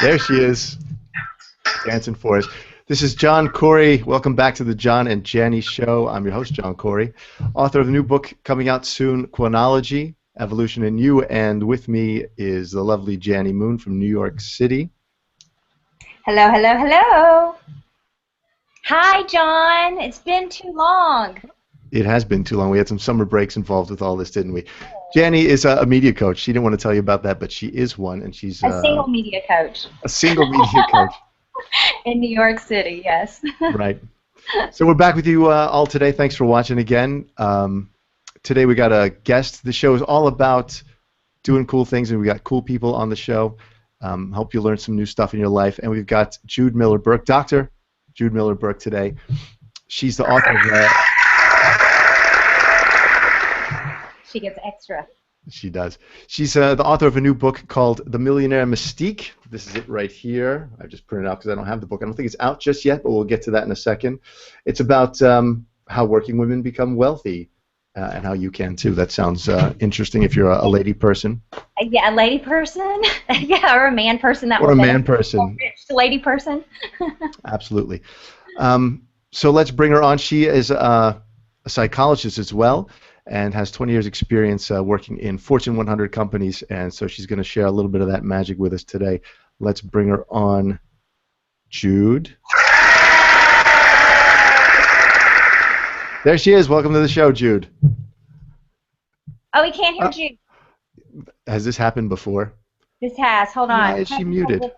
There she is, dancing for us. This is John Corey. Welcome back to the John and Jani Show. I'm your host, John Corey, author of a new book coming out soon, Quanology, Evolution in You, and with me is the lovely Jani Moon from New York City. Hello, hello, hello. Hi, John. It's been too long. It has been too long. We had some summer breaks involved with all this, didn't we? Jani is a media coach. She didn't want to tell you about that, but she is one, and she's a single media coach. A single media coach. In New York City, yes. Right. So we're back with you all today. Thanks for watching again. Today we got a guest. The show is all about doing cool things, and we got cool people on the show. Hope you learn some new stuff in your life. And we've got Jude Miller Burke, Dr. Jude Miller Burke today. She's the author of She gets extra. She does. She's the author of a new book called The Millionaire Mystique. This is it right here. I just printed it out because I don't have the book. I don't think it's out just yet, but we'll get to that in a second. It's about how working women become wealthy and how you can too. That sounds interesting if you're a lady person. Yeah, a lady person. Yeah, or a man person. Or a man person. Rich lady person. Absolutely. So let's bring her on. She is a psychologist as well, and has 20 years experience working in Fortune 100 companies, and so she's going to share a little bit of that magic with us today. Let's bring her on. Jude. There she is. Welcome to the show, Jude. Oh, we can't hear Jude. Has this happened before? This has. Hold on. Why is she muted?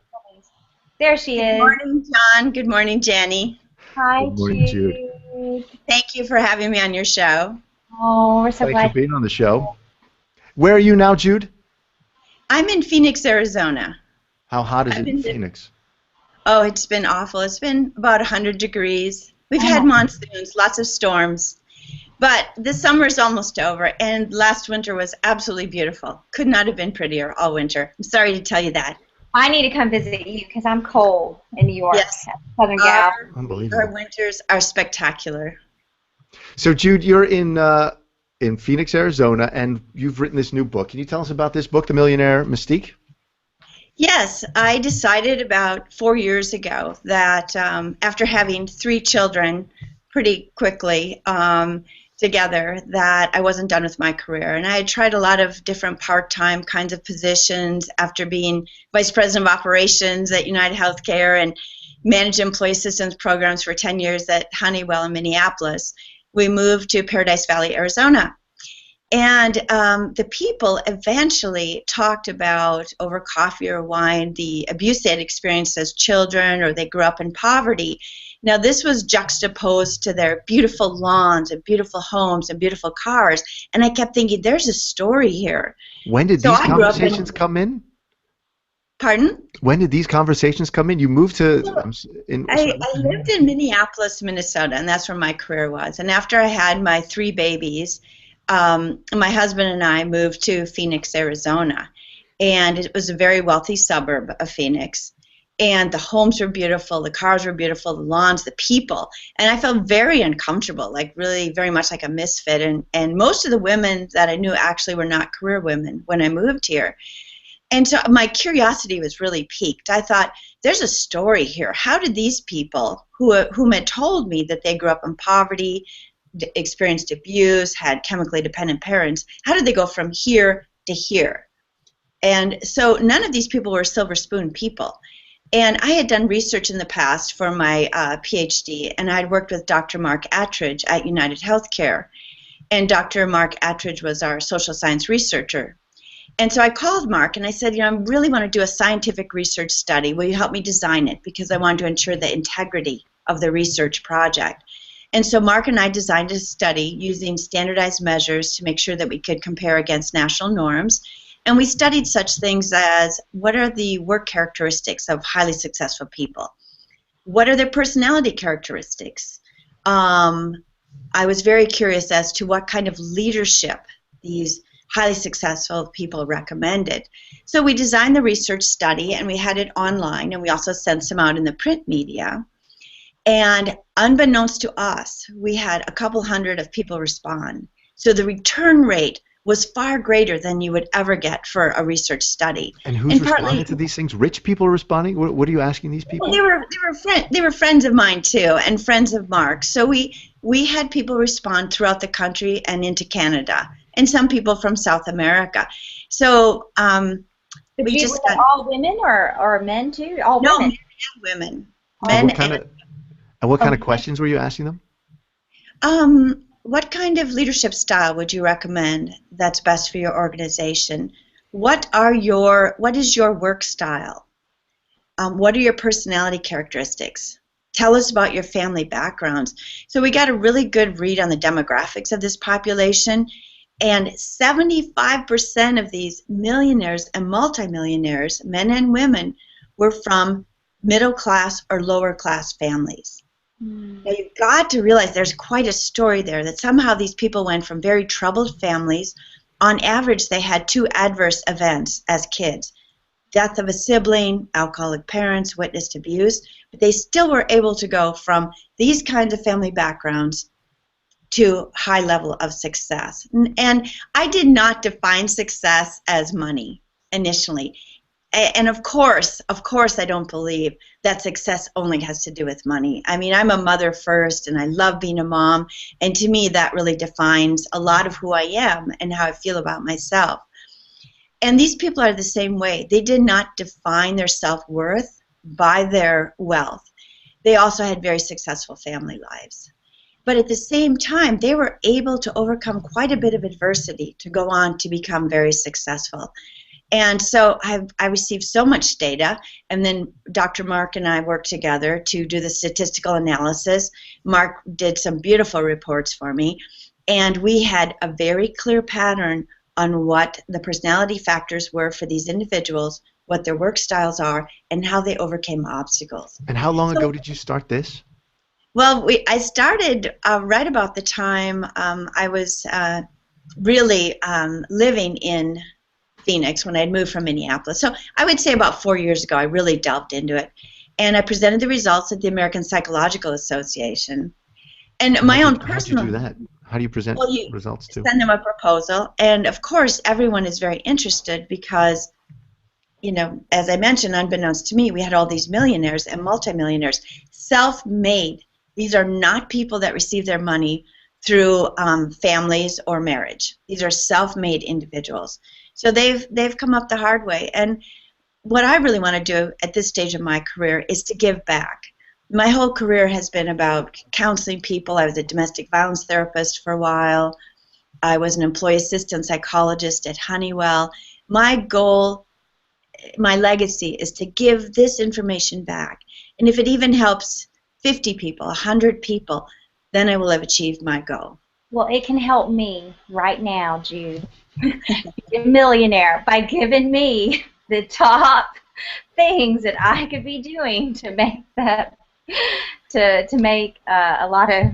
There she is. Good morning, John. Good morning, Jani. Hi, Good morning, Jude. Thank you for having me on your show. Oh, we're so Thanks glad. for being on the show. Where are you now, Jude? I'm in Phoenix, Arizona. How hot is it in Phoenix? Oh, it's been awful. It's been about 100 degrees. We've had monsoons, lots of storms. But the summer is almost over, and last winter was absolutely beautiful. Could not have been prettier all winter. I'm sorry to tell you that. I need to come visit you because I'm cold in New York. Yes. Southern gal. Unbelievable. Our winters are spectacular. So, Jude, you're in Phoenix, Arizona, and you've written this new book. Can you tell us about this book, The Millionaire Mystique? Yes, I decided about 4 years ago that after having 3 children pretty quickly together, that I wasn't done with my career. And I had tried a lot of different part-time kinds of positions after being Vice President of Operations at United Healthcare and managed employee assistance programs for 10 years at Honeywell in Minneapolis. We moved to Paradise Valley, Arizona. And the people eventually talked about, over coffee or wine, the abuse they had experienced as children, or they grew up in poverty. Now, this was juxtaposed to their beautiful lawns and beautiful homes and beautiful cars. And I kept thinking, there's a story here. When did these conversations come in? Pardon? When did these conversations come in? You moved to... I lived in Minneapolis, Minnesota, and that's where my career was. And after I had my 3 babies, my husband and I moved to Phoenix, Arizona. And it was a very wealthy suburb of Phoenix. And the homes were beautiful, the cars were beautiful, the lawns, the people. And I felt very uncomfortable, like really very much like a misfit. And most of the women that I knew actually were not career women when I moved here. And so my curiosity was really piqued. I thought, there's a story here. How did these people whom had told me that they grew up in poverty, experienced abuse, had chemically dependent parents, how did they go from here to here? And so none of these people were silver spoon people. And I had done research in the past for my PhD, and I had worked with Dr. Mark Attridge at United Healthcare. And Dr. Mark Attridge was our social science researcher. And so I called Mark and I said, I really want to do a scientific research study. Will you help me design it? Because I wanted to ensure the integrity of the research project. And so Mark and I designed a study using standardized measures to make sure that we could compare against national norms. And we studied such things as, what are the work characteristics of highly successful people? What are their personality characteristics? I was very curious as to what kind of leadership these highly successful people recommended. So we designed the research study, and we had it online, and we also sent some out in the print media. And unbeknownst to us, we had a couple hundred of people respond. So the return rate was far greater than you would ever get for a research study. And who's responding to these things? Rich people are responding? What are you asking these people? Well, they were friends of mine too, and friends of Mark's. So we had people respond throughout the country and into Canada, and some people from South America. So we just got all women or men too? All no, women. men and women. And what kind of questions were you asking them? What kind of leadership style would you recommend that's best for your organization? What is your work style? What are your personality characteristics? Tell us about your family backgrounds. So we got a really good read on the demographics of this population, and 75% of these millionaires and multimillionaires, men and women, were from middle class or lower class families. Now you've got to realize there's quite a story there, that somehow these people went from very troubled families. On average, they had 2 adverse events as kids: death of a sibling, alcoholic parents, witnessed abuse, but they still were able to go from these kinds of family backgrounds to high level of success. And I did not define success as money initially. And of course, I don't believe that success only has to do with money. I mean, I'm a mother first, and I love being a mom, and to me that really defines a lot of who I am and how I feel about myself. And these people are the same way. They did not define their self-worth by their wealth. They also had very successful family lives. But at the same time, they were able to overcome quite a bit of adversity to go on to become very successful. And so I received so much data, and then Dr. Mark and I worked together to do the statistical analysis. Mark did some beautiful reports for me, and we had a very clear pattern on what the personality factors were for these individuals, what their work styles are, and how they overcame obstacles. And how long ago did you start this? Well, I started right about the time I was really living in Phoenix, when I had moved from Minneapolis. So I would say about 4 years ago I really delved into it. And I presented the results at the American Psychological Association. And my own personal... How do you do that? How do you present results to? Send them a proposal. And of course everyone is very interested because, you know, as I mentioned, unbeknownst to me, we had all these millionaires and multimillionaires, self-made. These are not people that receive their money through families or marriage. These are self-made individuals. So they've come up the hard way. And what I really want to do at this stage of my career is to give back. My whole career has been about counseling people. I was a domestic violence therapist for a while. I was an employee assistant psychologist at Honeywell. My goal, my legacy, is to give this information back. And if it even helps 50 people, 100 people, then I will have achieved my goal. Well, it can help me right now, Jude. A millionaire by giving me the top things that I could be doing to make that to make a lot of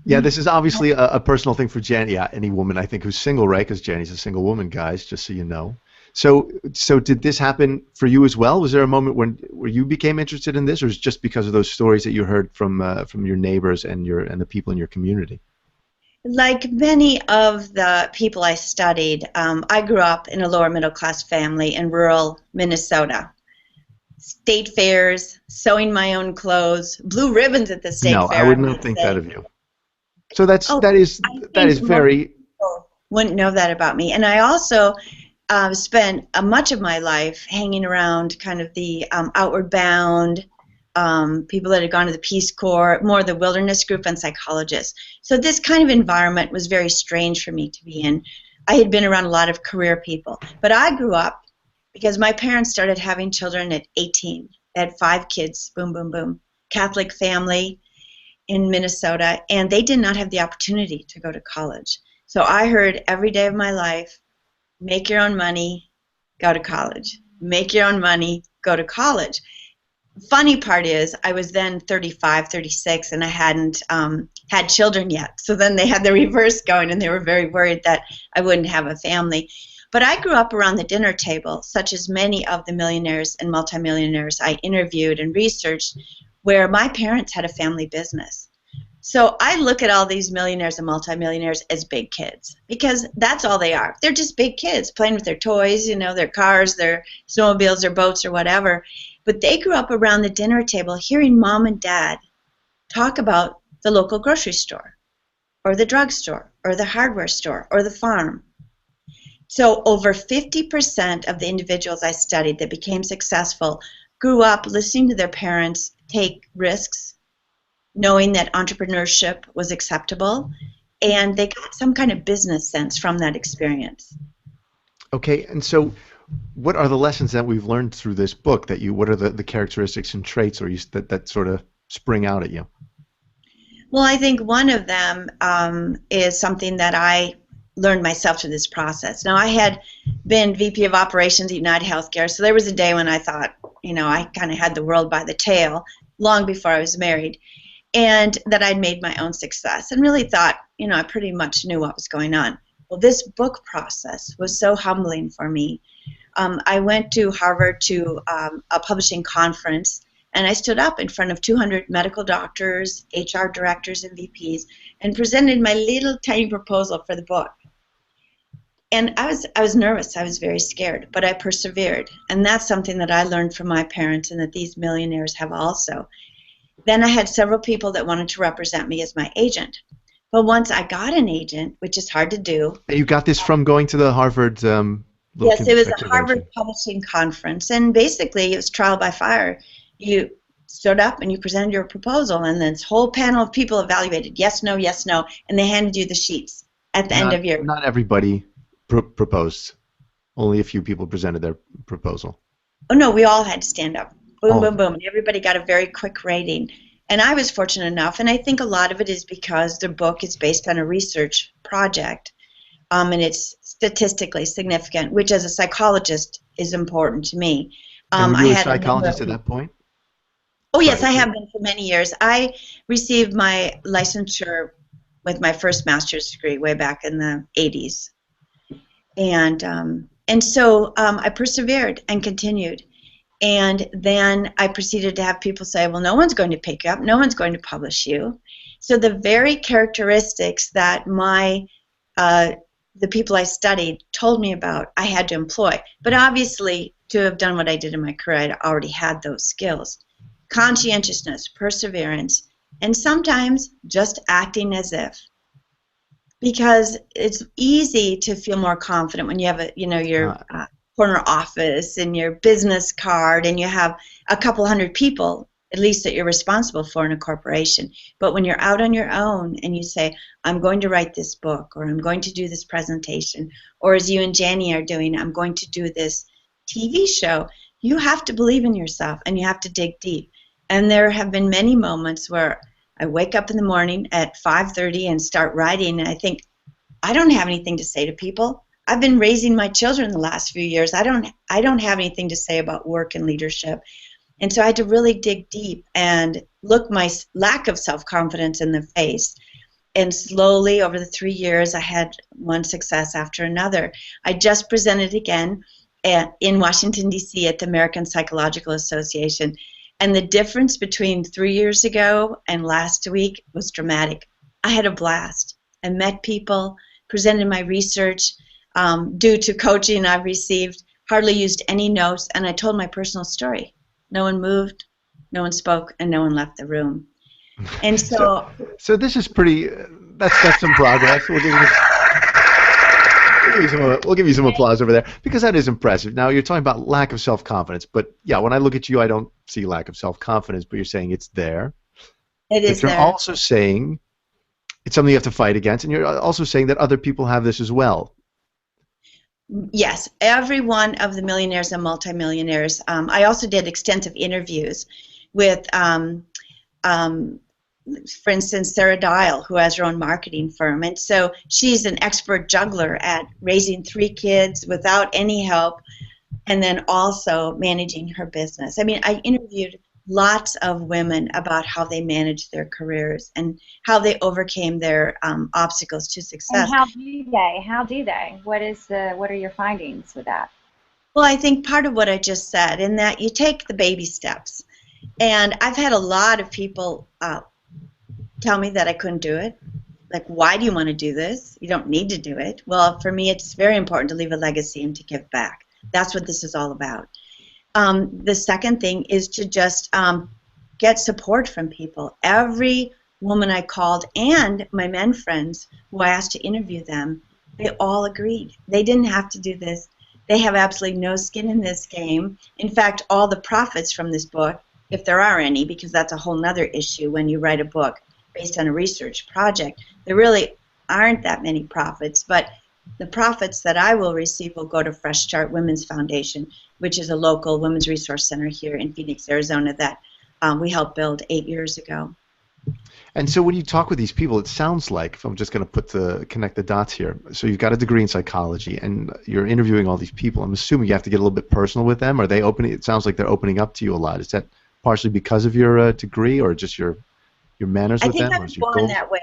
Yeah, this is obviously a personal thing for Jani. Yeah, any woman I think who's single, right? Because Jani's a single woman, guys. Just so you know. So did this happen for you as well? Was there a moment where you became interested in this, or is it just because of those stories that you heard from your neighbors and the people in your community? Like many of the people I studied, I grew up in a lower middle class family in rural Minnesota. State fairs, sewing my own clothes, blue ribbons at the state fair. No, I would not think that of you. So that is very. People wouldn't know that about me, and I also spent much of my life hanging around kind of the outward bound. People that had gone to the Peace Corps, more the wilderness group, and psychologists. So this kind of environment was very strange for me to be in. I had been around a lot of career people. But I grew up because my parents started having children at 18. They had 5 kids, boom, boom, boom. Catholic family in Minnesota, and they did not have the opportunity to go to college. So I heard every day of my life, make your own money, go to college. Make your own money, go to college. Funny part is I was then 35, 36, and I hadn't had children yet. So then they had the reverse going, and they were very worried that I wouldn't have a family. But I grew up around the dinner table, such as many of the millionaires and multimillionaires I interviewed and researched, where my parents had a family business. So I look at all these millionaires and multimillionaires as big kids because that's all they are. They're just big kids playing with their toys, their cars, their snowmobiles, their boats, or whatever. But they grew up around the dinner table hearing mom and dad talk about the local grocery store or the drugstore or the hardware store or the farm. So over 50% of the individuals I studied that became successful grew up listening to their parents take risks, knowing that entrepreneurship was acceptable, and they got some kind of business sense from that experience. Okay, and so what are the lessons that we've learned through this book what are the characteristics and traits that sort of spring out at you? Well, I think one of them is something that I learned myself through this process. Now, I had been VP of Operations at United Healthcare, so there was a day when I thought, I kind of had the world by the tail long before I was married, and that I'd made my own success and really thought, I pretty much knew what was going on. Well, this book process was so humbling for me. I went to Harvard to a publishing conference, and I stood up in front of 200 medical doctors, HR directors, and VPs, and presented my little tiny proposal for the book. And I was nervous. I was very scared, but I persevered. And that's something that I learned from my parents and that these millionaires have also. Then I had several people that wanted to represent me as my agent. But once I got an agent, which is hard to do. And you got this from going to the Harvard Yes, it was a Harvard Publishing Conference. And basically, it was trial by fire. You stood up and you presented your proposal, and this whole panel of people evaluated yes, no, and they handed you the sheets at the end of your... Not everybody proposed. Only a few people presented their proposal. Oh, no, we all had to stand up. Boom, boom, boom. And everybody got a very quick rating. And I was fortunate enough, and I think a lot of it is because the book is based on a research project, and it's statistically significant, which as a psychologist is important to me. And were you a psychologist at that point? Oh, yes, I have been for many years. I received my licensure with my first master's degree way back in the 80s. And so I persevered and continued. And then I proceeded to have people say, well, no one's going to pick you up. No one's going to publish you. So the very characteristics that the people I studied told me about, I had to employ. But obviously, to have done what I did in my career, I already had those skills. Conscientiousness, perseverance, and sometimes just acting as if. Because it's easy to feel more confident when you have your corner office and your business card and you have a couple hundred people, at least that you're responsible for in a corporation. But when you're out on your own and you say, I'm going to write this book, or I'm going to do this presentation, or as you and Jani are doing, I'm going to do this TV show, you have to believe in yourself and you have to dig deep. And there have been many moments where I wake up in the morning at 5:30 and start writing, and I think, I don't have anything to say to people. I've been raising my children the last few years. I don't have anything to say about work and leadership. And so I had to really dig deep and look my lack of self-confidence in the face. And slowly, over the 3 years, I had one success after another. I just presented again in Washington, D.C. at the American Psychological Association. And the difference between 3 years ago and last week was dramatic. I had a blast. I met people, presented my research due to coaching I've received, hardly used any notes, and I told my personal story. No one moved, no one spoke, and no one left the room. And so this is pretty, that's some progress. We'll give you some applause over there, because that is impressive. Now, you're talking about lack of self-confidence, but yeah, when I look at you, I don't see lack of self-confidence, but you're saying it's there. It is there. You're also saying it's something you have to fight against, and you're also saying that other people have this as well. Yes, every one of the millionaires and multimillionaires. I also did extensive interviews with, for instance, Sarah Dial, who has her own marketing firm. And so she's an expert juggler at raising 3 kids without any help, and then also managing her business. I mean, I interviewed lots of women about how they managed their careers and how they overcame their obstacles to success. And how do they? How do they? What are your findings with that? Well, I think part of what I just said, in that you take the baby steps. And I've had a lot of people tell me that I couldn't do it. Like, why do you want to do this? You don't need to do it. Well, for me, it's very important to leave a legacy and to give back. That's what this is all about. The second thing is to just get support from people. Every woman I called and my men friends who I asked to interview them, they all agreed. They didn't have to do this. They have absolutely no skin in this game. In fact, all the profits from this book, if there are any, because that's a whole nother issue when you write a book based on a research project, there really aren't that many profits, but the profits that I will receive will go to Fresh Start Women's Foundation, which is a local women's resource center here in Phoenix, Arizona that we helped build 8 years ago. And so when you talk with these people, it sounds like, if I'm just going to connect the dots here, so you've got a degree in psychology and you're interviewing all these people. I'm assuming you have to get a little bit personal with them. Are they opening? It sounds like they're opening up to you a lot. Is that partially because of your degree or just your manners with them? I think I was born that way,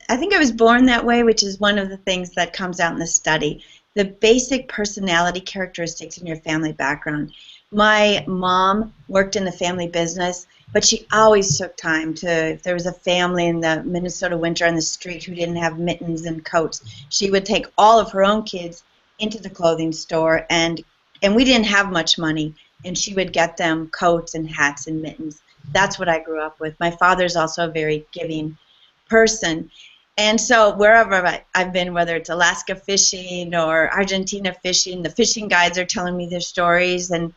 I think I was born that way, which is one of the things that comes out in the study. The basic personality characteristics in your family background. My mom worked in the family business, but she always took time to, if there was a family in the Minnesota winter on the street who didn't have mittens and coats, she would take all of her own kids into the clothing store, and we didn't have much money, and she would get them coats and hats and mittens. That's what I grew up with. My father's also a very giving person. And so wherever I've been, whether it's Alaska fishing or Argentina fishing, the fishing guides are telling me their stories, and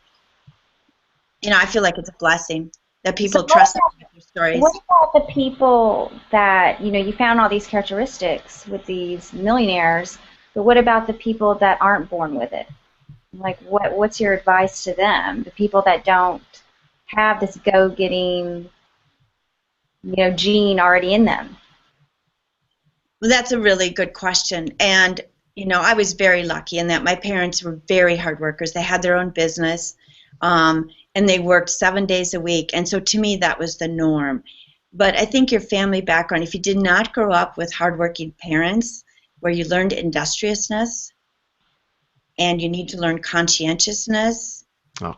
I feel like it's a blessing that people trust me with their stories. What about the people that, you found all these characteristics with these millionaires, but what about the people that aren't born with it? Like, what's your advice to them, the people that don't have this go-getting, gene already in them? Well, that's a really good question. And, I was very lucky in that my parents were very hard workers. They had their own business, and they worked 7 days a week. And so to me, that was the norm. But I think your family background, if you did not grow up with hardworking parents where you learned industriousness and you need to learn conscientiousness,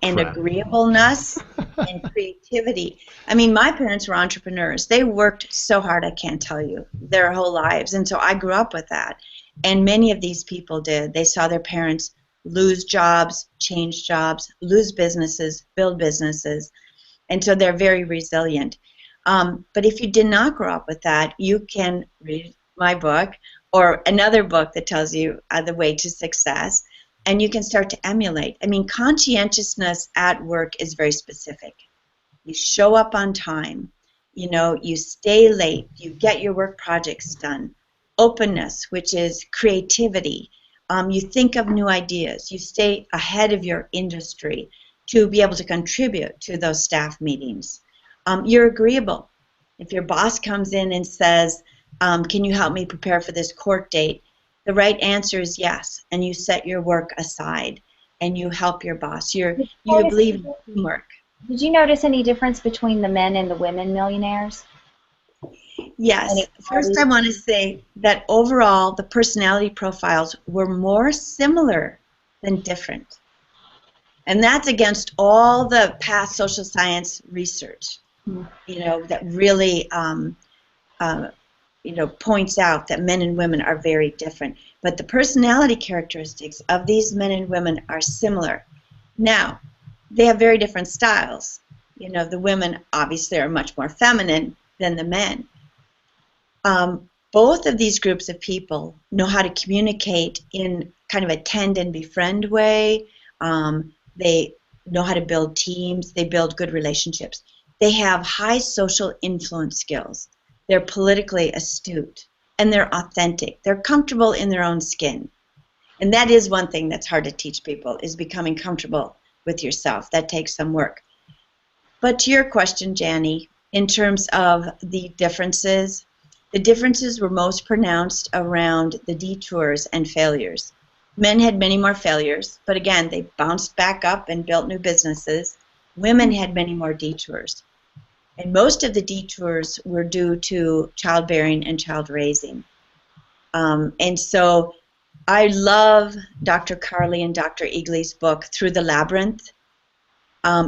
and agreeableness and creativity. I mean, my parents were entrepreneurs. They worked so hard, I can't tell you, their whole lives. And so I grew up with that. And many of these people did. They saw their parents lose jobs, change jobs, lose businesses, build businesses. And so they're very resilient. But if you did not grow up with that, you can read my book or another book that tells you the way to success. And you can start to emulate. I mean, conscientiousness at work is very specific. You show up on time. You stay late. You get your work projects done. Openness, which is creativity. You think of new ideas. You stay ahead of your industry to be able to contribute to those staff meetings. You're agreeable. If your boss comes in and says, can you help me prepare for this court date? The right answer is yes, and you set your work aside, and you help your boss. You believe in teamwork. Did you notice any difference between the men and the women millionaires? Yes. First, I want to say that overall, the personality profiles were more similar than different. And that's against all the past social science research, that really points out that men and women are very different. But the personality characteristics of these men and women are similar. Now, they have very different styles. The women obviously are much more feminine than the men. Both of these groups of people know how to communicate in kind of a tend and befriend way. They know how to build teams. They build good relationships. They have high social influence skills. They're politically astute, and they're authentic. They're comfortable in their own skin. And that is one thing that's hard to teach people, is becoming comfortable with yourself. That takes some work. But to your question, Jani, in terms of the differences were most pronounced around the detours and failures. Men had many more failures, but again, they bounced back up and built new businesses. Women had many more detours. And most of the detours were due to childbearing and child raising. And so I love Dr. Carley and Dr. Eagley's book, Through the Labyrinth.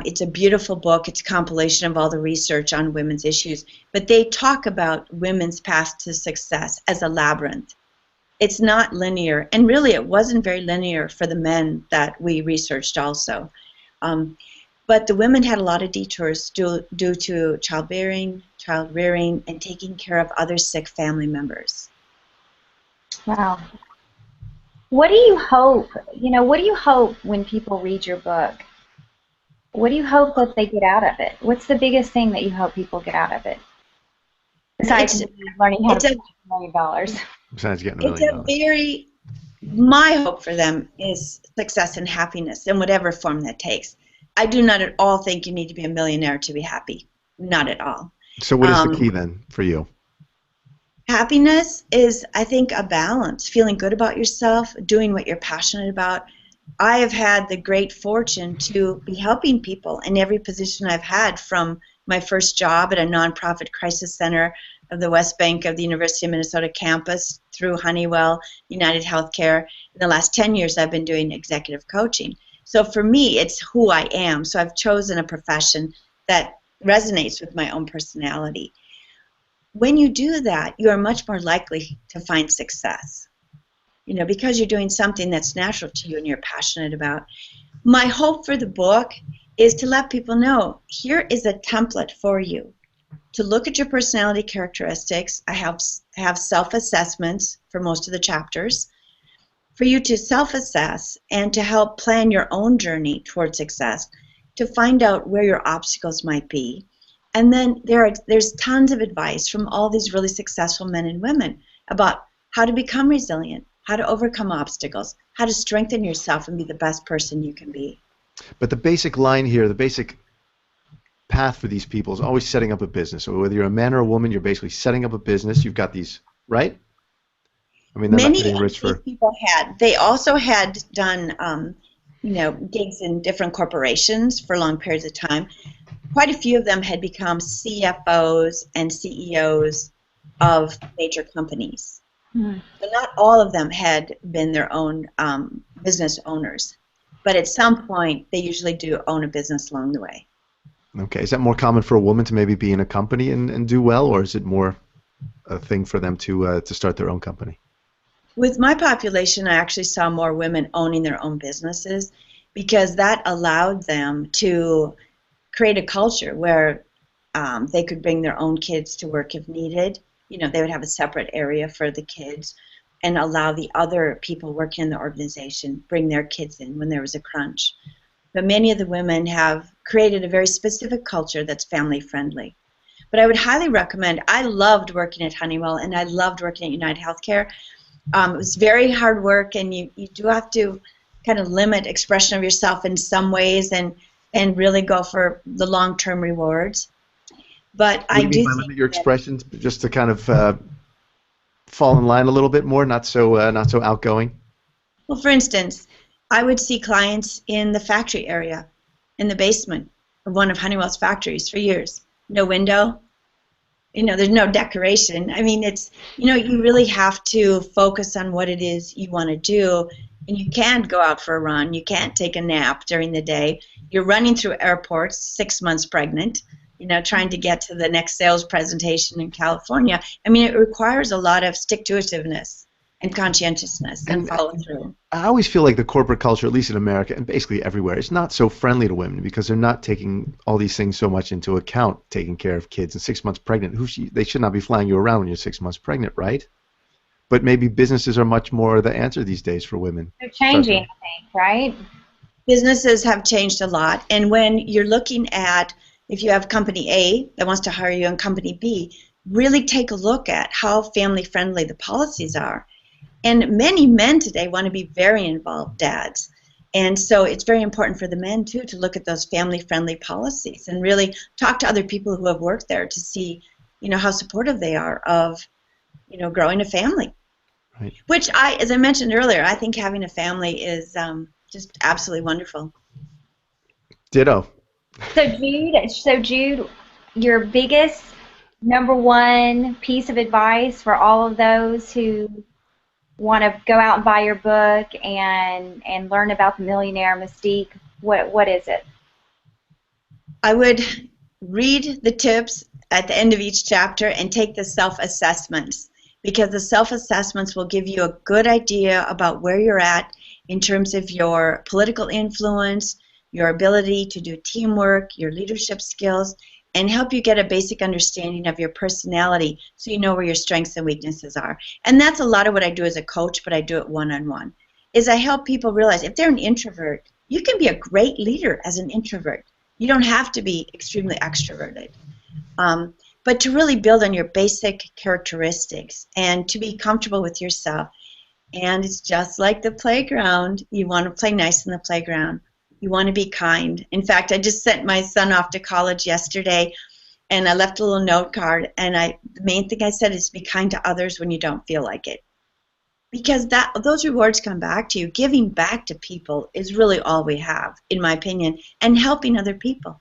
It's a beautiful book. It's a compilation of all the research on women's issues. But they talk about women's path to success as a labyrinth. It's not linear. And really, it wasn't very linear for the men that we researched also. But the women had a lot of detours due to childbearing, child rearing, and taking care of other sick family members. Wow. What do you hope, what do you hope when people read your book? What do you hope that they get out of it? What's the biggest thing that you hope people get out of it? Besides learning how to make $1 million. Besides getting $1 million. It's my hope for them is success and happiness in whatever form that takes. I do not at all think you need to be a millionaire to be happy. Not at all. So what is the key then for you? Happiness is, I think, a balance, feeling good about yourself, doing what you're passionate about. I have had the great fortune to be helping people in every position I've had, from my first job at a nonprofit crisis center of the West Bank of the University of Minnesota campus through Honeywell, United Healthcare. In the last 10 years, I've been doing executive coaching. So for me, it's who I am. So I've chosen a profession that resonates with my own personality. When you do that, you are much more likely to find success, because you're doing something that's natural to you and you're passionate about. My hope for the book is to let people know, here is a template for you to look at your personality characteristics. I have self-assessments for most of the chapters for you to self-assess and to help plan your own journey towards success, to find out where your obstacles might be. And then there's tons of advice from all these really successful men and women about how to become resilient, how to overcome obstacles, how to strengthen yourself and be the best person you can be. But the basic line here, the basic path for these people is always setting up a business. So whether you're a man or a woman, you're basically setting up a business. You've got these, right? I mean, they're not getting rich for... people had. They also had done, gigs in different corporations for long periods of time. Quite a few of them had become CFOs and CEOs of major companies. But not all of them had been their own business owners. But at some point, they usually do own a business along the way. Okay. Is that more common for a woman to maybe be in a company and do well, or is it more a thing for them to start their own company? With my population, I actually saw more women owning their own businesses because that allowed them to create a culture where they could bring their own kids to work if needed. They would have a separate area for the kids and allow the other people working in the organization bring their kids in when there was a crunch. But many of the women have created a very specific culture that's family friendly. But I would highly recommend, I loved working at Honeywell and I loved working at United Healthcare. It was very hard work, and you do have to kind of limit expression of yourself in some ways and really go for the long-term rewards. But I do think limit your expressions just to kind of fall in line a little bit more, not so outgoing. Well, for instance, I would see clients in the factory area, in the basement of one of Honeywell's factories for years. No window. There's no decoration. I mean, it's, you really have to focus on what it is you want to do. And you can't go out for a run. You can't take a nap during the day. You're running through airports, 6 months pregnant, trying to get to the next sales presentation in California. I mean, it requires a lot of stick-to-itiveness and conscientiousness and follow through. I always feel like the corporate culture, at least in America and basically everywhere, is not so friendly to women because they're not taking all these things so much into account, taking care of kids. And 6 months pregnant, they should not be flying you around when you're 6 months pregnant, right? But maybe businesses are much more the answer these days for women. They're changing, I think, right? Businesses have changed a lot. And when you're looking at, if you have company A that wants to hire you and company B, really take a look at how family friendly the policies are. And many men today want to be very involved dads. And so it's very important for the men, too, to look at those family-friendly policies and really talk to other people who have worked there to see, how supportive they are of, growing a family. Right. Which, as I mentioned earlier, I think having a family is just absolutely wonderful. Ditto. So Jude, your biggest number one piece of advice for all of those who want to go out and buy your book and learn about the millionaire mystique, what is it? I would read the tips at the end of each chapter and take the self-assessments, because the self-assessments will give you a good idea about where you're at in terms of your political influence, your ability to do teamwork, your leadership skills, and help you get a basic understanding of your personality so you know where your strengths and weaknesses are. And that's a lot of what I do as a coach, but I do it one-on-one, is I help people realize if they're an introvert, you can be a great leader as an introvert. You don't have to be extremely extroverted. But to really build on your basic characteristics and to be comfortable with yourself. And it's just like the playground. You want to play nice in the playground. You want to be kind. In fact, I just sent my son off to college yesterday, and I left a little note card, and the main thing I said is be kind to others when you don't feel like it. Because those rewards come back to you. Giving back to people is really all we have, in my opinion, and helping other people.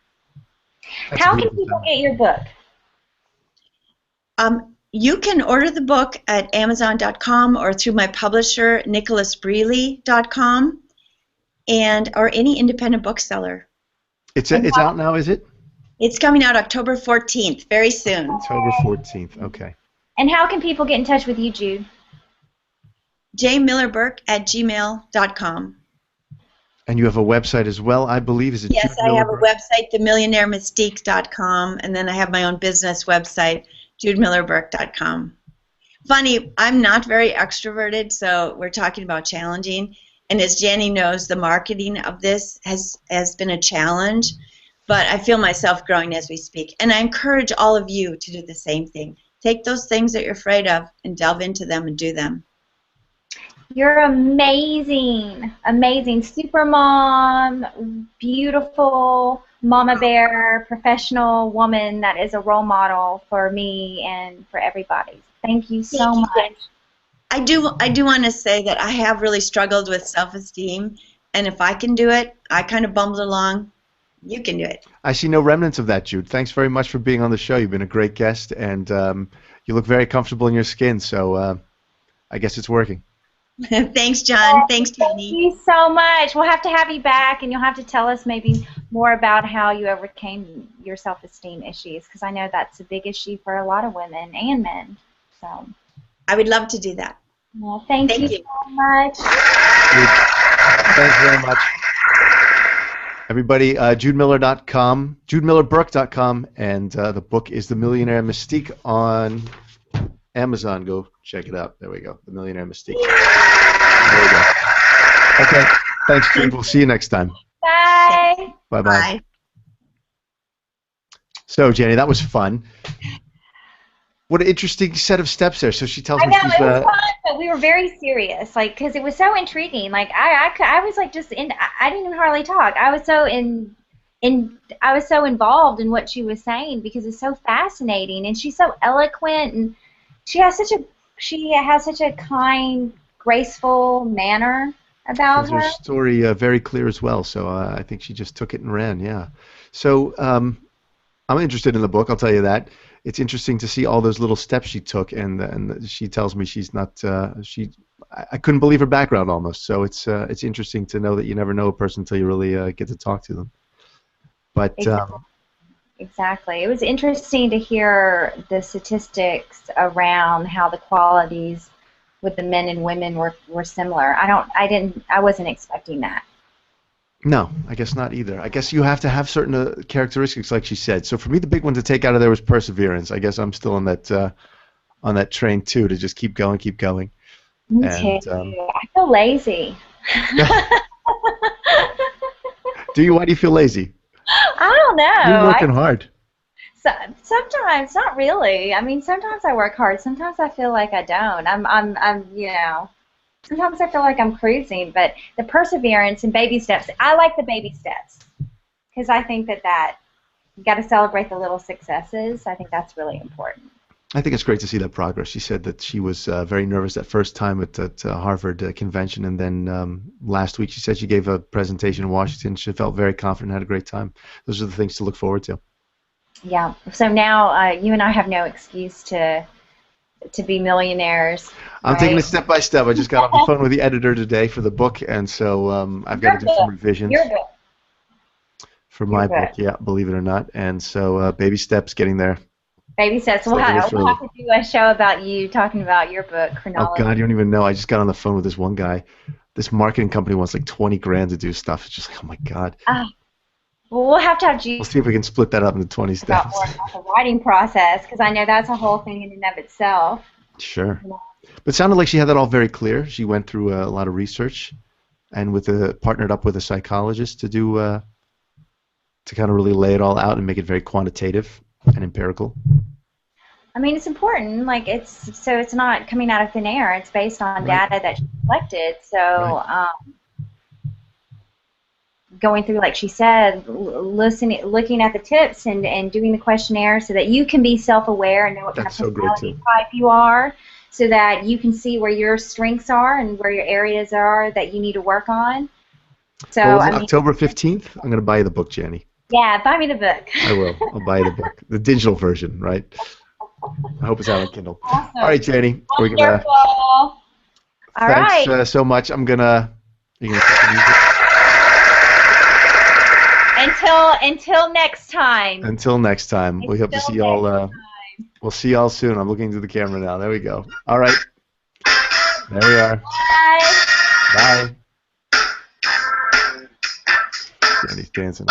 How can people get your book? You can order the book at Amazon.com or through my publisher, NicholasBreeley.com, or any independent bookseller. It's out now, is it? It's coming out October 14th, very soon. October 14th, okay. And how can people get in touch with you, Jude? jmillerburke@gmail.com. And you have a website as well, I believe. Is it? Yes, I have a website, themillionairemystique.com, and then I have my own business website, judemillerburke.com. Funny, I'm not very extroverted, so we're talking about challenging. And as Jani knows, the marketing of this has been a challenge, but I feel myself growing as we speak. And I encourage all of you to do the same thing. Take those things that you're afraid of and delve into them and do them. You're amazing, amazing. Super mom, beautiful mama bear, professional woman that is a role model for me and for everybody. Thank you so much. I do want to say that I have really struggled with self-esteem, and if I can do it, I kind of bumbled along. You can do it. I see no remnants of that, Jude. Thanks very much for being on the show. You've been a great guest, and you look very comfortable in your skin, so I guess it's working. Thanks, John. Thanks, Jani. Thank you so much. We'll have to have you back, and you'll have to tell us maybe more about how you overcame your self-esteem issues, because I know that's a big issue for a lot of women and men. So I would love to do that. Well, thank you so much. Thanks very much. Everybody, JudeMiller.com, JudeMillerBurke.com, and the book is The Millionaire Mystique on Amazon. Go check it out. There we go. The Millionaire Mystique. There we go. Okay. Thanks, Jude. We'll see you next time. Bye. Bye-bye. Bye. So, Jani, that was fun. What an interesting set of steps there. So she tells me I know, she's... it was fun, but we were very serious, like, because it was so intriguing. Like, I was like just in. I didn't even hardly talk. I was so I was so involved in what she was saying because it's so fascinating, and she's so eloquent, and she has such a kind, graceful manner about her. Her story very clear as well. So I think she just took it and ran. Yeah. So I'm interested in the book. I'll tell you that. It's interesting to see all those little steps she took, and she tells me she's not. I couldn't believe her background almost. So it's interesting to know that you never know a person until you really get to talk to them. But exactly, it was interesting to hear the statistics around how the qualities with the men and women were similar. I wasn't expecting that. No, I guess not either. I guess you have to have certain characteristics, like she said. So for me, the big one to take out of there was perseverance. I guess I'm still on that train too, to just keep going, keep going. Me too. I feel lazy. Do you? Why do you feel lazy? I don't know. You're working hard. Sometimes, not really. I mean, sometimes I work hard. Sometimes I feel like I don't. Sometimes I feel like I'm cruising, but the perseverance and baby steps, I like the baby steps because I think that you got to celebrate the little successes. I think that's really important. I think it's great to see that progress. She said that she was very nervous that first time at Harvard convention, and then last week she said she gave a presentation in Washington. She felt very confident and had a great time. Those are the things to look forward to. Yeah. So now you and I have no excuse to be millionaires. I'm taking it step by step. I just got off the phone with the editor today for the book, and so I've got to do some revisions. You're good. for my book, yeah, believe it or not. And so baby steps, getting there. Baby steps. We'll have to do a show about you talking about your book, Chronology. Oh, God, you don't even know. I just got on the phone with this one guy. This marketing company wants like 20 grand to do stuff. It's just like, oh, my God. Well, we'll have to have you. We'll see if we can split that up into 20 steps. About the writing process, because I know that's a whole thing in and of itself. Sure. But it sounded like she had that all very clear. She went through a lot of research and partnered up with a psychologist to do to kind of really lay it all out and make it very quantitative and empirical. I mean, it's important. Like it's not coming out of thin air. It's based on data that she collected. So going through, like she said, looking at the tips and doing the questionnaire so that you can be self-aware and know what kind of personality type you are, so that you can see where your strengths are and where your areas are that you need to work on. So October 15th, I'm going to buy you the book, Jani. Yeah, buy me the book. I will. I'll buy you the book, the digital version, right? I hope it's out on Kindle. Awesome. All right, Jani. Wonderful. All right. Thanks so much. You're gonna set the music? Until next time. Until next time. We hope to see y'all. We'll see y'all soon. I'm looking into the camera now. There we go. All right. There we are. Bye. Bye. Jani's dancing.